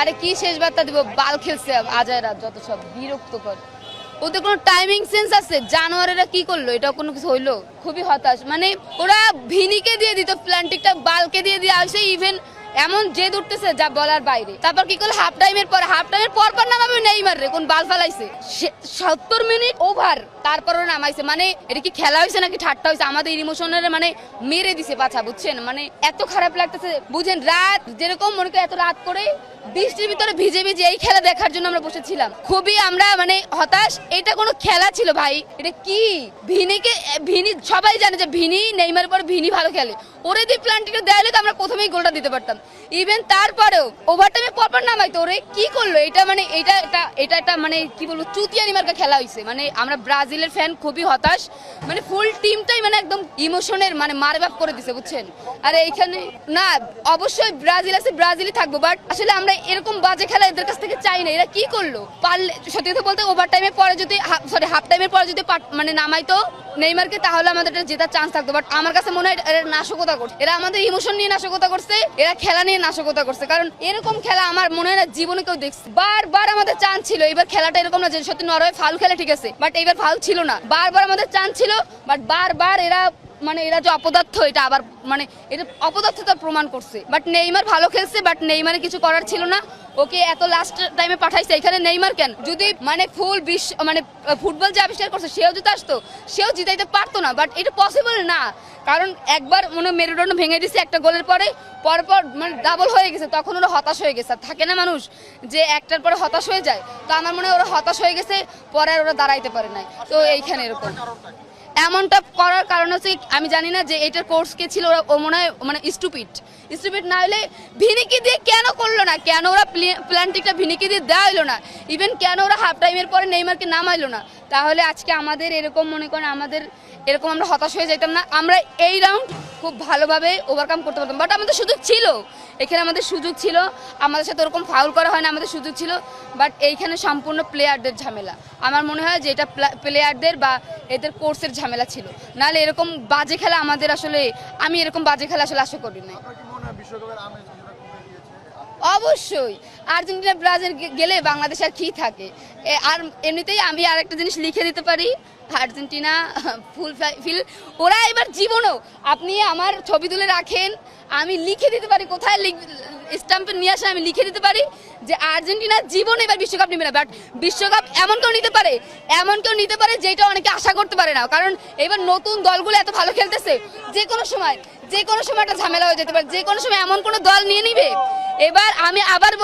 আরে কি শেষ বার্তা দিব, বাল খেলছে আজায়রা, যত সব বিরক্তকর। ওদের কোনো টাইমিং সেন্স আছে? জানোয়ারেরা কি করলো? এটা কোনো কিছু হইলো? খুবই হতাশ। মানে ওরা ভিনিকে দিয়ে দিত প্ল্যান্টিকটা, বালকে দিয়ে আসে, ইভেন এমন জেদ উঠতেছে যা বলার বাইরে। তারপর কি করলো, হাফ টাইমের পর নামাবে নেইমার রে, কোন বাল ফালাইছে 70 মিনিট ওভার, তারপরও নামাইছে। মানে এটা কি খেলা হয়েছে নাকি ঠাট্টা হয়েছে? আমাদের ইমোশনের মানে মেরে দিছে পাছা, বুঝছেন? মানে এত খারাপ লাগতেছে, বুঝেন? রাত যেরকম মনে করি, এত রাত করে বৃষ্টির ভিতরে ভিজে ভিজে এই খেলা দেখার জন্য আমরা বসেছিলাম। খুবই আমরা মানে হতাশ। এটা কোনো খেলা ছিল ভাই? এটা কি? ভিনি সবাই জানে যে নেইমারের পর ভিনি ভালো খেলে। ওরে দিয়ে প্ল্যান্টিটা দেয়ালে তো আমরা প্রথমেই গোলটা দিতে পারতাম। ইভেন তারপরেও ওভারটাইমে পরপর নামাইতো। ওরে কি করলো এটা? মানে এটা মানে কি বলবো, চুতিয়ারি মার্কা খেলা হয়েছে। মানে আমরা ব্রাজিলের ফ্যান, খুবই হতাশ। মানে ফুল টিমটাই মানে একদম ইমোশনের মানে মারবাপ করে দিছে, বুঝছেন? আর এইখানে না, অবশ্যই ব্রাজিল আছে, ব্রাজিলই থাকবো, বাট আসলে আমরা এরকম বাজে খেলা এদের কাছ থেকে চাই না। এরা কি করলো? পারলে সত্যি কথা বলতে ওভার টাইমের পরে যদি হাফ টাইমের পরে যদি মানে নামাইতো নেইমারকে, তাহলে আমাদের এটা জেতার চান্স থাকতো। বাট আমার কাছে মনে হয় এরা নাশকতা করছে। এরা আমাদের ইমোশন নিয়ে নাশকতা করছে, এরা খেলা নিয়ে নাশকতা করছে। কারণ এরকম খেলা আমার মনে হয় না জীবনে কেউ দেখছে। বারবার আমাদের চান্স ছিল, এবার খেলাটা এরকম না যে সত্যি নরওয়ে ফাউল খেলে, ঠিক আছে, বাট এবার ফাউল ছিল না। বারবার আমাদের চান্স ছিল, বাট বারবার এরা যে অপদার্থ, এটা আবার মানে এটা অপদার্থতা প্রমাণ করছে। বাট নেইমার ভালো খেলছে, বাট নেইমারে কিছু করার ছিল না। ওকে এত লাস্ট টাইমে পাঠাইছে, এখানে নেইমার কেন? যদি মানে ফুল বিশ্ব মানে ফুটবল যে আবিষ্কার করছে সেও যদি আসতো, সেও জিতাইতে পারতো না। বাট এটা পসিবল না, কারণ একবার মনে মেরুদণ্ড ভেঙে দিছে একটা গোলের পরে, পরপর মানে ডাবল হয়ে গেছে। তখন ওরা হতাশ হয়ে গেছে। থাকে না মানুষ যে একটার পরে হতাশ হয়ে যায়? তো আমার মনে হয় ওরা হতাশ হয়ে গেছে, পরে আর ওরা দাঁড়াইতে পারে নাই। তো এইখানে এরকম এমনটা করার কারণ হচ্ছে, আমি জানি না যে এটার কোর্স কে ছিল। ও মনে হয় মানে স্টুপিড না হলে ভিনিকে দিয়ে কেন করলো না? কেন ওরা প্ল্যান্টিকটা ভিনিকে দিয়ে দেওয়া হইলো না? ইভেন কেন ওরা হাফ টাইমের পরে নেইমারকে নামাইলো না? তাহলে আজকে আমাদের এরকম মনে করেন আমাদের এরকম আমরা হতাশ হয়ে যেতাম না। আমরা এই রাউন্ড খুব ভালোভাবে ওভারকাম করতে পারতাম। বাট আমাদের সুযোগ ছিল, এখানে আমাদের সুযোগ ছিল, আমাদের সাথে ওরকম ফাউল করা হয় না, আমাদের সুযোগ ছিল। বাট এইখানে সম্পূর্ণ প্লেয়ারদের ঝামেলা। আমার মনে হয় যে এটা প্লেয়ারদের বা এদের কোর্সের ঝামেলা ছিল। নাহলে এরকম বাজে খেলা আমাদের আসলে, আমি এরকম বাজে খেলা আসলে আশা করি না। অবশ্যই আর্জেন্টিনা ব্রাজিল গেলে বাংলাদেশ আর কি থাকে? আর এমনিতেই আমি আর একটা জিনিস লিখে দিতে পারি, আর্জেন্টিনা ফুল ফিল। ওরা এবার জীবনও, আপনি আমার ছবি তুলে রাখেন, আমি লিখে দিতে পারি, কোথায় স্ট্যাম্পে নিয়ে আসে আমি লিখে দিতে পারি যে আর্জেন্টিনা জীবন এবার বিশ্বকাপ নেবে না। বাট বিশ্বকাপ এমন কেউ নিতে পারে যেটা অনেকে আশা করতে পারে না। কারণ এবার নতুন দলগুলো এত ভালো খেলতেছে, যে কোনো সময় একটা ঝামেলা হয়ে যেতে পারে, যে কোনো সময় এমন কোনো দল নিয়ে নিবে। এবার আমি আবার